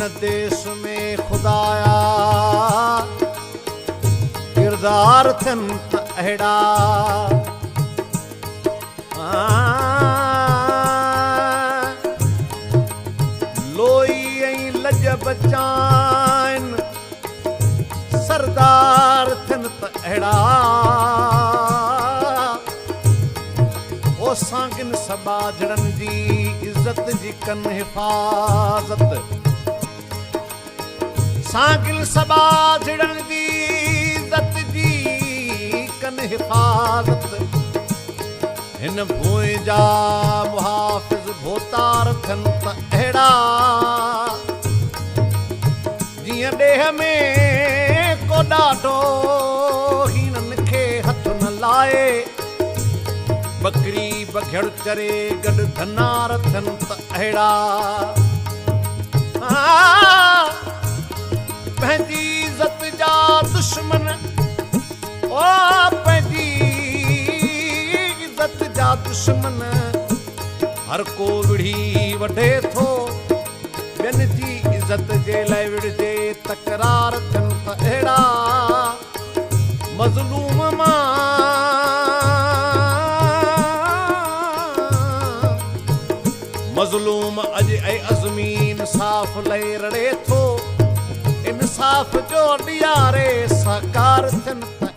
हिन देश में खुदाया किरदार थियनि त अहिड़ा लोई ऐं लज बचाइनि सरदार थियनि त अहिड़ा ओ सांगिन सबाझड़नि जी इज़त जी कनि हिफ़ाज़त सांगिन सबाझड़नि जी इज़त जी कनि हिफ़ाज़त हिन भूए जा मुहाफ़िज़ भोतार थियनि त अहिड़ा जीअं ॾेह में को ॾाढो हीननि खे हथ न लाए बकरी बघड़ चरे गॾु धनार थियनि त अहिड़ा पंहिंजी इज़त जा दुश्मन ओ पंहिंजी इज़त जा दुश्मन हर को विढ़ी वढे थो ॿियनि जी इज़त जे लाइ विढ़जे तकरार थियनि त अहिड़ा मज़लूम मां मज़लूम अॼु ऐं अज़मी इंसाफ़ लही रड़े थो इंसाफ़ जो ॾियारे साकार थियनि त